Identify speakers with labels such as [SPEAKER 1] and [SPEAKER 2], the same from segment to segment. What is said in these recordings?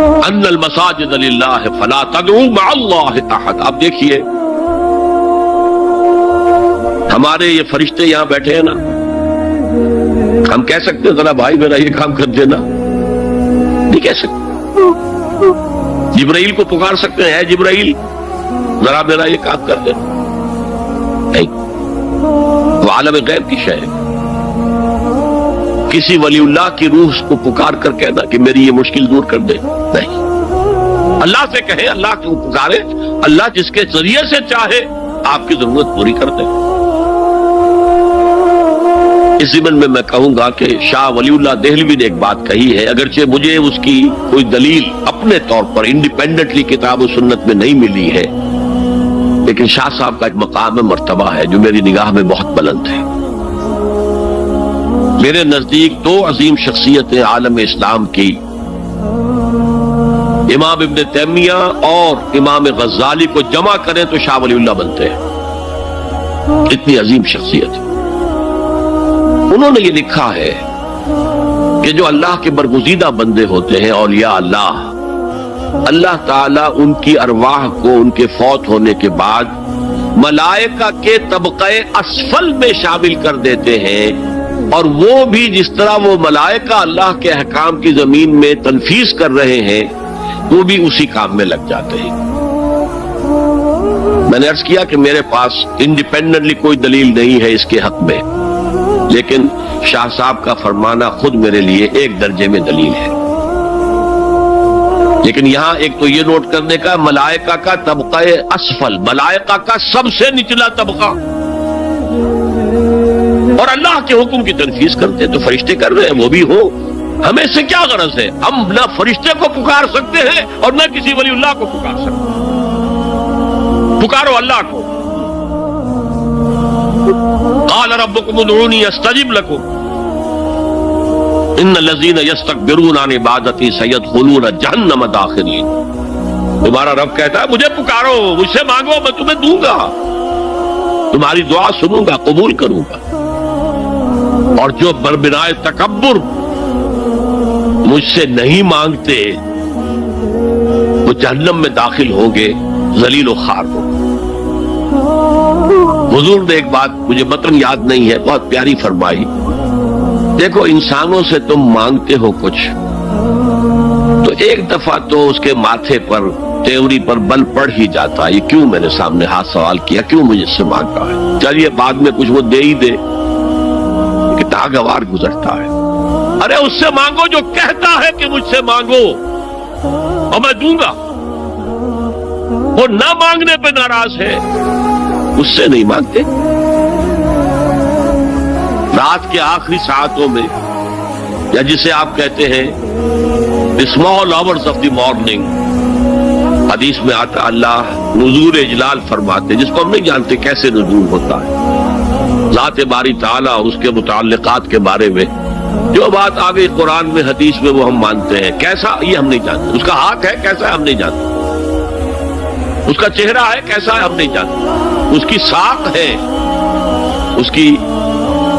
[SPEAKER 1] ان المساجد للہ فلا تدعوا مع اللہ احد. آپ دیکھیے ہمارے یہ فرشتے یہاں بیٹھے ہیں نا، ہم کہہ سکتے ہیں ذرا بھائی میرا یہ کام کر دینا؟ نہیں کہہ سکتے. جبرائیل کو پکار سکتے ہیں، اے جبرائیل ذرا میرا یہ کام کر دینا؟ نہیں. وہ عالم غیب کی شے ہے. کسی ولی اللہ کی روح کو پکار کر کہنا کہ میری یہ مشکل دور کر دے؟ نہیں. اللہ سے کہیں، اللہ کو پکارے، اللہ جس کے ذریعے سے چاہے آپ کی ضرورت پوری کر دے. اس ضمن میں میں کہوں گا کہ شاہ ولی اللہ دہلوی نے ایک بات کہی ہے، اگرچہ مجھے اس کی کوئی دلیل اپنے طور پر انڈیپینڈنٹلی کتاب و سنت میں نہیں ملی ہے، لیکن شاہ صاحب کا ایک مقام مرتبہ ہے جو میری نگاہ میں بہت بلند ہے. میرے نزدیک دو عظیم شخصیتیں عالم اسلام کی، امام ابن تیمیہ اور امام غزالی کو جمع کریں تو شاہ ولی اللہ بنتے ہیں. اتنی عظیم شخصیت. انہوں نے یہ لکھا ہے کہ جو اللہ کے برگزیدہ بندے ہوتے ہیں، اولیاء اللہ، اللہ تعالیٰ ان کی ارواح کو ان کے فوت ہونے کے بعد ملائکہ کے طبقہ اسفل میں شامل کر دیتے ہیں، اور وہ بھی جس طرح وہ ملائکہ اللہ کے احکام کی زمین میں تنفیذ کر رہے ہیں وہ بھی اسی کام میں لگ جاتے ہیں. میں نے عرض کیا کہ میرے پاس انڈیپینڈنٹلی کوئی دلیل نہیں ہے اس کے حق میں، لیکن شاہ صاحب کا فرمانا خود میرے لیے ایک درجے میں دلیل ہے. لیکن یہاں ایک تو یہ نوٹ کرنے کا، ملائکہ کا طبقہ اسفل، ملائکہ کا سب سے نچلا طبقہ، اور اللہ کے حکم کی تنفیذ کرتے تو فرشتے کر رہے ہیں، وہ بھی ہو. ہمیں سے کیا غرض ہے؟ ہم نہ فرشتے کو پکار سکتے ہیں اور نہ کسی ولی اللہ کو پکار سکتے ہیں. پکارو اللہ کو. قال ربکم ادعونی استجب لکم ان الذین یستکبرون عن عبادتی سیدخلون جہنم داخرین. تمہارا رب کہتا ہے مجھے پکارو، مجھ سے مانگو، میں تمہیں دوں گا، تمہاری دعا سنوں گا، قبول کروں گا. اور جو بربنائے تکبر مجھ سے نہیں مانگتے وہ جہنم میں داخل ہوں گے، ذلیل و خوار ہوں. حضور نے ایک بات، مجھے متن یاد نہیں ہے، بہت پیاری فرمائی. دیکھو انسانوں سے تم مانگتے ہو کچھ تو ایک دفعہ تو اس کے ماتھے پر، تیوری پر بل پڑ ہی جاتا ہے، یہ کیوں میرے سامنے ہاتھ سوال کیا، کیوں مجھے سے مانگ رہا ہے، چلیے بعد میں کچھ وہ دے ہی دے. ناگوار گزرتا ہے. ارے اس سے مانگو جو کہتا ہے کہ مجھ سے مانگو اور میں دوں گا. وہ نہ مانگنے پہ ناراض ہے، اس سے نہیں مانگتے. رات کے آخری ساعتوں میں، یا جسے آپ کہتے ہیں small hours of the morning, حدیث میں آتا اللہ نزول اجلال فرماتے، جس کو ہم نہیں جانتے کیسے نزول ہوتا ہے. ذات باری تعالیٰ اور اس کے متعلقات کے بارے میں جو بات آ گئی قرآن میں، حدیث میں، وہ ہم مانتے ہیں. کیسا یہ ہم نہیں جانتے. اس کا ہاتھ ہے کیسا ہے ہم نہیں جانتے. اس کا چہرہ ہے کیسا ہے ہم نہیں جانتے. اس کی ساق ہے، اس کی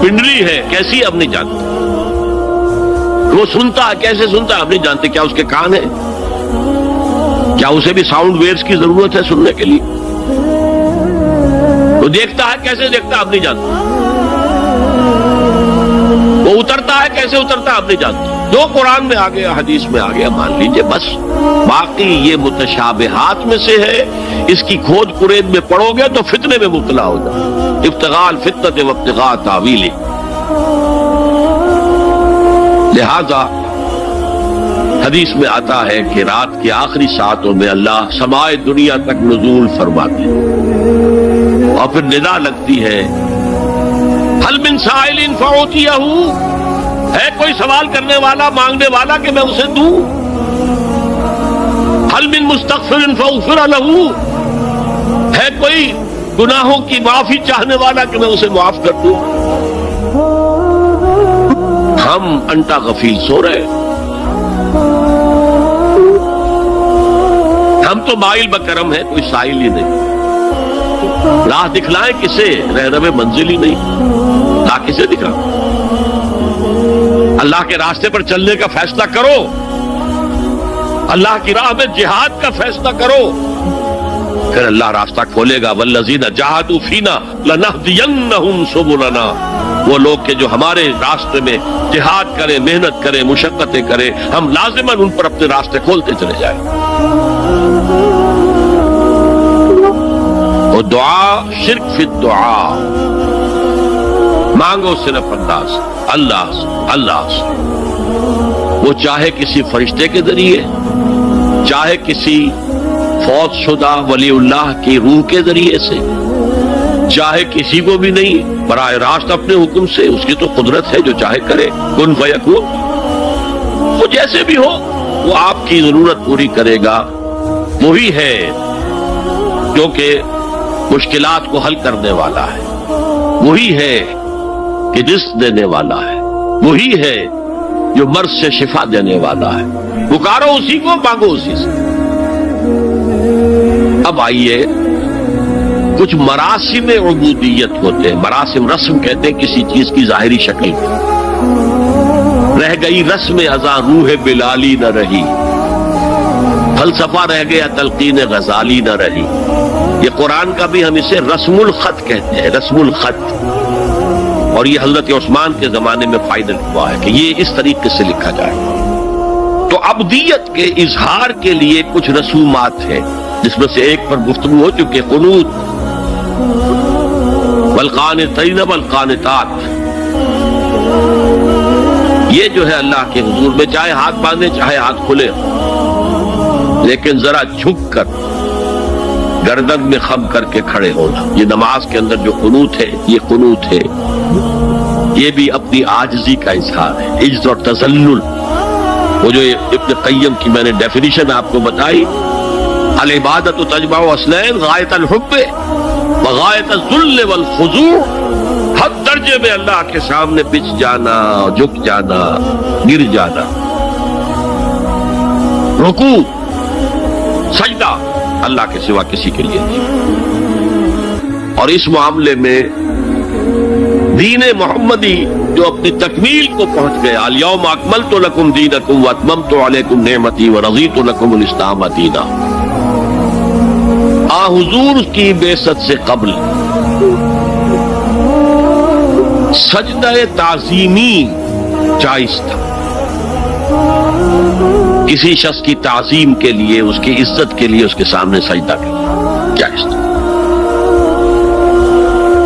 [SPEAKER 1] پنڈلی ہے کیسی ہے ہم نہیں جانتے. وہ سنتا ہے کیسے سنتا ہے ہم نہیں جانتے. کیا اس کے کان ہیں؟ کیا اسے بھی ساؤنڈ ویوز کی ضرورت ہے سننے کے لیے؟ وہ دیکھتا ہے کیسے دیکھتا ہے ہم نہیں جانتے. وہ اترتا ہے کیسے اترتا ہے ہم نہیں جانتے. جو قرآن میں آ گیا، حدیث میں آ گیا، مان لیجئے بس. باقی یہ متشابہات میں سے ہے، اس کی کھود کرید میں پڑو گے تو فتنے میں مبتلا ہو جائے. ابتغاء الفتنة وابتغاء تاویلہ. لہذا حدیث میں آتا ہے کہ رات کے آخری ساعتوں میں اللہ سمائے دنیا تک نزول فرماتے ہیں، اور پھر ندا لگتی ہے حل من سائل فاعطیہ، ہے کوئی سوال کرنے والا، مانگنے والا کہ میں اسے دوں. حل من مستغفر فاغفر لہ، ہے کوئی گناہوں کی معافی چاہنے والا کہ میں اسے معاف کر دوں. ہم انٹا غفیل سو رہے، ہم تو مائل بکرم ہے، کوئی سائل ہی نہیں. راہ دکھلائیں کسے؟ رہنم منزل ہی نہیں. راہ کسے دکھائیں؟ اللہ کے راستے پر چلنے کا فیصلہ کرو. اللہ کی راہ میں جہاد کا فیصلہ کرو، پھر اللہ راستہ کھولے گا۔ والذین جاہدوا فینا لنہدینہم سبلنا، وہ لوگ کہ جو ہمارے راستے میں جہاد کریں، محنت کریں، مشقتیں کریں، ہم لازماً ان پر اپنے راستے کھولتے چلے جائیں۔ وہ دعا شرک فی الدعا، مانگو صرف اللہ سے، وہ چاہے کسی فرشتے کے ذریعے، چاہے کسی فوت شدہ ولی اللہ کی روح کے ذریعے سے، چاہے کسی کو بھی نہیں، براہ راست اپنے حکم سے، اس کی تو قدرت ہے، جو چاہے کرے، کن فیکون، وہ جیسے بھی ہو وہ آپ کی ضرورت پوری کرے گا۔ وہی ہے جو کہ مشکلات کو حل کرنے والا ہے، وہی ہے کہ رزق دینے والا ہے، وہی ہے جو مرض سے شفا دینے والا ہے۔ پکارو اسی کو، مانگو اسی سے۔ اب آئیے، کچھ مراسم عبودیت ہوتے ہیں، مراسم رسم کہتے ہیں کسی چیز کی ظاہری شکل میں۔ رہ گئی رسم ازاں روح بلالی نہ رہی، فلسفہ رہ گیا تلقین غزالی نہ رہی۔ یہ قرآن کا بھی ہم اسے رسم الخط کہتے ہیں، رسم الخط، اور یہ حضرت عثمان کے زمانے میں فائدہ ہوا ہے کہ یہ اس طریقے سے لکھا جائے۔ تو عبدیت کے اظہار کے لیے کچھ رسومات ہیں، جس میں سے ایک پر گفتگو ہو چکی، قنوت، والقانتین والقانتات۔ یہ جو ہے اللہ کے حضور میں چاہے ہاتھ باندھے چاہے ہاتھ کھلے، لیکن ذرا جھک کر گردن میں خم کر کے کھڑے ہونا، یہ نماز کے اندر جو قنوت ہے، یہ قنوت ہے، یہ بھی اپنی عاجزی کا اظہار ہے، عجز اور تذلل۔ وہ جو ابن قیم کی میں نے ڈیفینیشن آپ کو بتائی، العبادت تجمع اصلین، غایت الحب وغایت الذل والخضوع، حد درجے میں اللہ کے سامنے بچ جانا، جھک جانا، گر جانا، رکوع، سجدہ اللہ کے سوا کسی کے لیے نہیں۔ اور اس معاملے میں دین محمدی جو اپنی تکمیل کو پہنچ گیا، الیوم اکملت لکم دینکم واتممت علیکم نعمتی ورضیت لکم الاسلام دینا، حضور کی بعثت سے قبل سجدہ تعظیمی جائز تھا، کسی شخص کی تعظیم کے لیے، اس کی عزت کے لیے اس کے سامنے سجدہ کرنا جائز تھا۔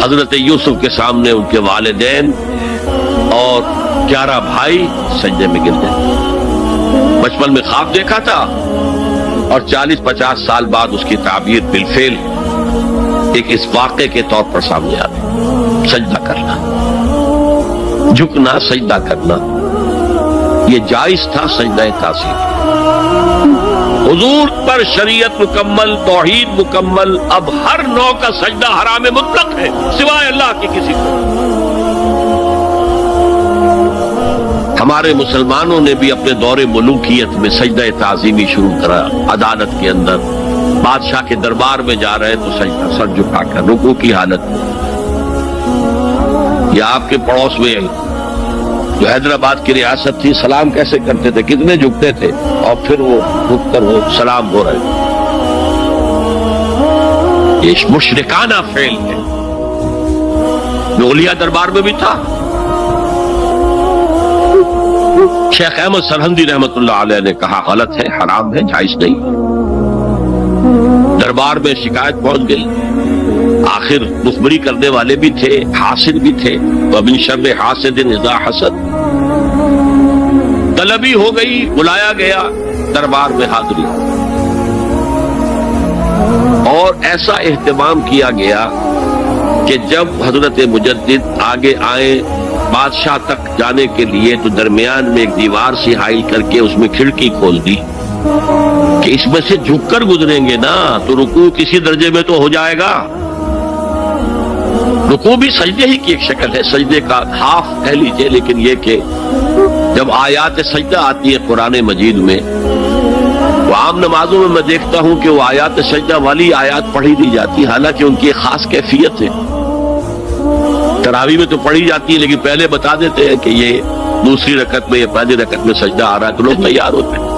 [SPEAKER 1] حضرت یوسف کے سامنے ان کے والدین اور 11 بھائی سجدے میں گر گئے۔ بچپن میں خواب دیکھا تھا اور 40-50 سال بعد اس کی تعبیر بالفعل ایک اس واقعے کے طور پر سامنے آ گئی۔ سجدہ کرنا، جھکنا، سجدہ کرنا، یہ جائز تھا سجدہ تعظیم۔ حضور پر شریعت مکمل، توحید مکمل، اب ہر نوع کا سجدہ حرام مطلق ہے سوائے اللہ کے کسی کو۔ ہمارے مسلمانوں نے بھی اپنے دور ملوکیت میں سجدہ تعظیمی شروع کرا، عدالت کے اندر بادشاہ کے دربار میں جا رہے تو سجدہ، سر جھکا کر رکوع کی حالت میں۔ یا آپ کے پڑوس میں جو حیدرآباد کی ریاست تھی، سلام کیسے کرتے تھے، کتنے جھکتے تھے، اور پھر وہ جھک کر وہ سلام ہو رہے تھے۔ یہ مشرکانہ فعل ہے، مغلیہ دربار میں بھی تھا۔ شیخ احمد سرہندی رحمت اللہ علیہ نے کہا غلط ہے، حرام ہے، جائز نہیں۔ دربار میں شکایت پہنچ گئی، آخر مخبری کرنے والے بھی تھے، حاسد بھی تھے، وَمِن شَرِّ حَاسِدٍ إِذَا حَسَدَ، طلبی ہو گئی، بلایا گیا، دربار میں حاضری، اور ایسا اہتمام کیا گیا کہ جب حضرت مجدد آگے آئے بادشاہ تک جانے کے لیے تو درمیان میں ایک دیوار سی حائل کر کے اس میں کھڑکی کھول دی کہ اس میں سے جھک کر گزریں گے نا تو رکوع کسی درجے میں تو ہو جائے گا۔ رکوع بھی سجدے ہی کی ایک شکل ہے، سجدے کا ہاف کہہ لیجئے، لیکن یہ کہ جب آیات سجدہ آتی ہے قرآن مجید میں، وہ عام نمازوں میں میں دیکھتا ہوں کہ وہ آیات سجدہ والی آیات پڑھی دی جاتی، حالانکہ ان کی ایک خاص کیفیت ہے۔ تراویح میں تو پڑھی جاتی ہے، لیکن پہلے بتا دیتے ہیں کہ یہ دوسری رکعت میں یا پہلی رکعت میں سجدہ آ رہا ہے تو لوگ تیار ہوتے ہیں۔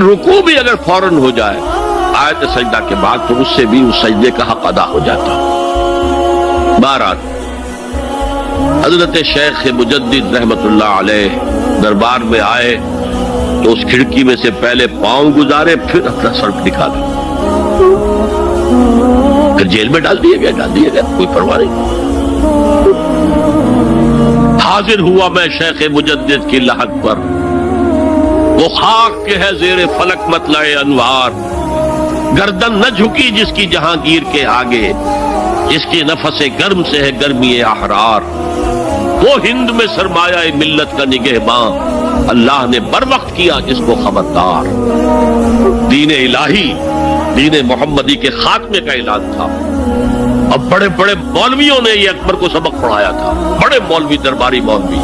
[SPEAKER 1] لیکن رکوع بھی اگر فوراً ہو جائے آیت سجدہ کے بعد تو اس سے بھی اس سجدے کا حق ادا ہو جاتا. بہرحال حضرت شیخ مجدد رحمت اللہ علیہ دربار میں آئے تو اس کھڑکی میں سے پہلے پاؤں گزارے پھر اپنا سر نکالا. پھر جیل میں ڈال دیے گئے کوئی پرواہ نہیں. حاضر ہوا میں شیخ مجدد کی لحد پر، وہ خاک کے ہے زیر فلک مطلع انوار، گردن نہ جھکی جس کی جہانگیر کے آگے، جس کی نفس گرم سے ہے گرمی احرار. وہ ہند میں سرمایہ ملت کا نگہباں، اللہ نے بر وقت کیا جس کو خبردار. دین الہی، دین محمدی کے خاتمے کا اعلان تھا. اب بڑے بڑے مولویوں نے یہ اکبر کو سبق پڑھایا تھا، بڑے مولوی، درباری مولوی،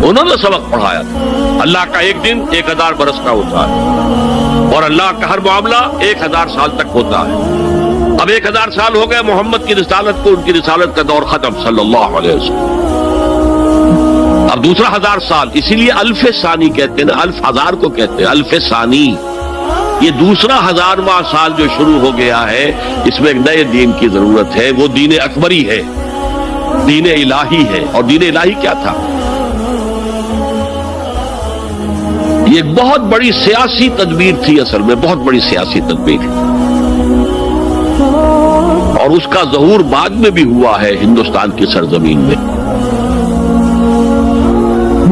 [SPEAKER 1] انہوں نے سبق پڑھایا تھا. اللہ کا ایک دن 1000 برس کا ہوتا ہے اور اللہ کا ہر معاملہ 1000 سال تک ہوتا ہے. اب 1000 سال ہو گئے محمد کی رسالت کو، ان کی رسالت کا دور ختم صلی اللہ علیہ وسلم. اب دوسرا 1000 سال، اسی لیے الف ثانی کہتے ہیں نا، الف ہزار کو کہتے ہیں الف ثانی. یہ دوسرا 1000واں سال جو شروع ہو گیا ہے، اس میں ایک نئے دین کی ضرورت ہے. وہ دین اکبری ہے، دین الہی ہے. اور دین الہی کیا تھا؟ یہ ایک بہت بڑی سیاسی تدبیر تھی، اصل میں بہت بڑی سیاسی تدبیر، اور اس کا ظہور بعد میں بھی ہوا ہے ہندوستان کی سرزمین میں.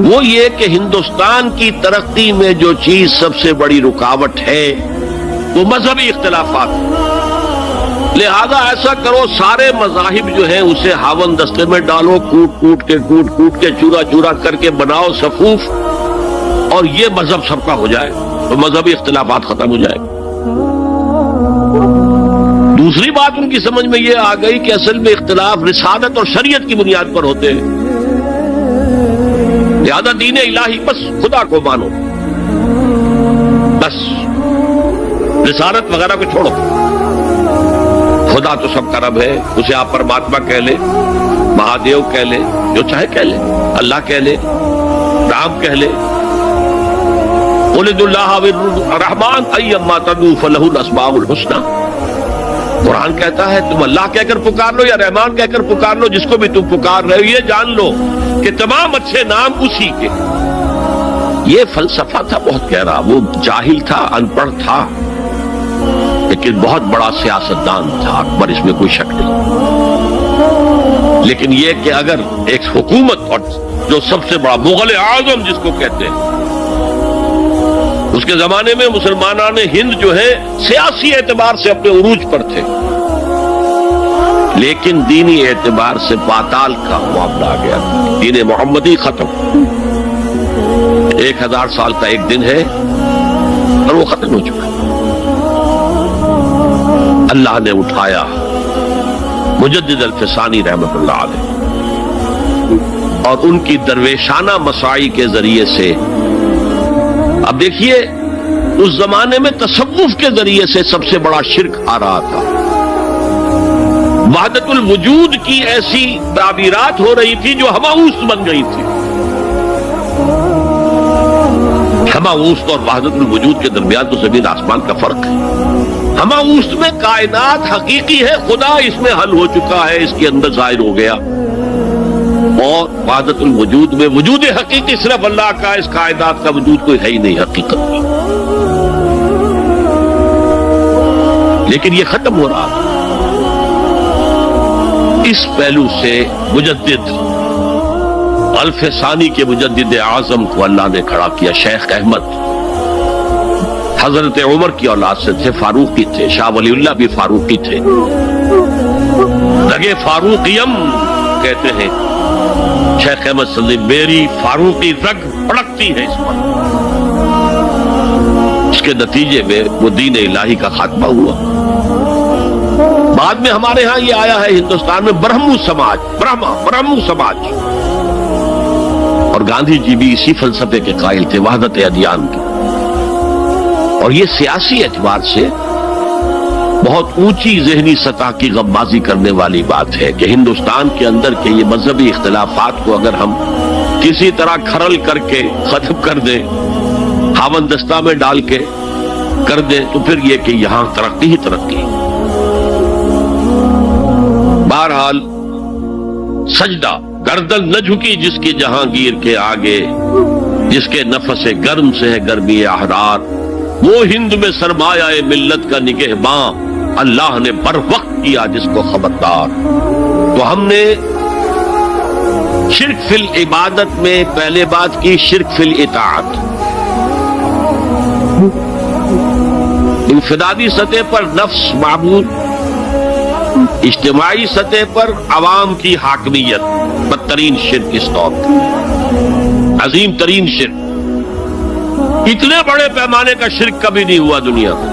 [SPEAKER 1] وہ یہ کہ ہندوستان کی ترقی میں جو چیز سب سے بڑی رکاوٹ ہے وہ مذہبی اختلافات. لہذا ایسا کرو، سارے مذاہب جو ہیں اسے ہاون دستے میں ڈالو، کوٹ کوٹ کے چورا چورا کر کے بناؤ صفوف، اور یہ مذہب سب کا ہو جائے تو مذہبی اختلافات ختم ہو جائے. دوسری بات ان کی سمجھ میں یہ آ گئی کہ اصل میں اختلاف رسالت اور شریعت کی بنیاد پر ہوتے ہیں. لہذا دین الہی، بس خدا کو مانو، بس رسالت وغیرہ کو چھوڑو. خدا تو سب کا رب ہے، اسے آپ پرماتما کہہ لے، مہادیو کہہ لے، جو چاہے کہہ لے، اللہ کہہ لے، رام کہہ لے. قُلِ اللَّهَ وَالرَّحْمَٰنُ أَيَّمَّا تَدْعُوا فَلَهُ الْأَسْمَاءُ الْحُسْنَىٰ. قرآن کہتا ہے تم اللہ کہہ کر پکار لو یا رحمان کہہ کر پکار لو، جس کو بھی تم پکار رہے ہو یہ جان لو کہ تمام اچھے نام اسی کے. یہ فلسفہ تھا بہت گہرا. وہ جاہل تھا، ان پڑھ تھا، لیکن بہت بڑا سیاستدان تھا اکبر، اس میں کوئی شک نہیں. لیکن یہ کہ اگر ایک حکومت، اور جو سب سے بڑا مغل اعظم جس کو کہتے ہیں، اس کے زمانے میں مسلمانان ہند جو ہے سیاسی اعتبار سے اپنے عروج پر تھے، لیکن دینی اعتبار سے پاتال کا معاملہ آ گیا. دین محمدی ختم. 1000 سال کا ایک دن ہے اور وہ ختم ہو چکا. اللہ نے اٹھایا مجدد الفسانی رحمت اللہ علیہ اور ان کی درویشانہ مساعی کے ذریعے سے. اب دیکھیے اس زمانے میں تصوف کے ذریعے سے سب سے بڑا شرک آ رہا تھا. وحدت الوجود کی ایسی تعبیرات ہو رہی تھی جو ہماؤست بن گئی تھی. ہماؤست اور وحدت الوجود کے درمیان تو زمین آسمان کا فرق ہے. ہماؤست میں کائنات حقیقی ہے، خدا اس میں حل ہو چکا ہے، اس کے اندر ظاہر ہو گیا. اور وحدت الوجود میں وجود حقیقی صرف اللہ کا، اس کائنات کا وجود کوئی ہے ہی نہیں حقیقت میں. لیکن یہ ختم ہو رہا ہے. اس پہلو سے مجدد الف ثانی کے مجدد اعظم کو اللہ نے کھڑا کیا. شیخ احمد حضرت عمر کی اولاد سے تھے، فاروقی تھے. شاہ ولی اللہ بھی فاروقی تھے. رگے فاروقیم کہتے ہیں شیخ احمد صلی میری فاروقی رگ پڑکتی ہے اس پر. اس کے نتیجے میں وہ دین الہی کا خاتمہ ہوا. بعد میں ہمارے ہاں یہ آیا ہے ہندوستان میں برہمو سماج، برہمو سماج. اور گاندھی جی بھی اسی فلسفے کے قائل تھے، وحدت ادیان کی. اور یہ سیاسی اعتبار سے بہت اونچی ذہنی سطح کی غمازی کرنے والی بات ہے کہ ہندوستان کے اندر کے یہ مذہبی اختلافات کو اگر ہم کسی طرح کھرل کر کے ختم کر دیں، ہاون دستہ میں ڈال کے کر دے تو پھر یہ کہ یہاں ترقی ہی ترقی. بہرحال سجدہ، گردن نہ جھکی جس کی جہانگیر کے آگے، جس کے نفس گرم سے ہے گرمی احرار. وہ ہند میں سرمایہ ملت کا نگہباں، اللہ نے بر وقت کیا جس کو خبردار. تو ہم نے شرک فی العبادت میں پہلے بات کی شرک فی الاطاعت. انفرادی سطح پر نفس معبود، اجتماعی سطح پر عوام کی حاکمیت، بدترین شرک اس دور کا، عظیم ترین شرک. اتنے بڑے پیمانے کا شرک کبھی نہیں ہوا دنیا میں.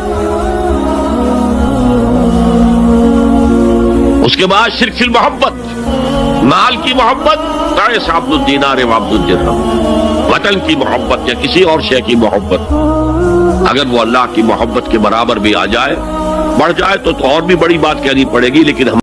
[SPEAKER 1] اس کے بعد شرک فی المحبت، مال کی محبت، تعس عبد الدینار و عبد الدرہم، وطن کی محبت یا کسی اور شے کی محبت، اگر وہ اللہ کی محبت کے برابر بھی آ جائے، بڑھ جائے تو اور بھی بڑی بات کہنی پڑے گی، لیکن ہم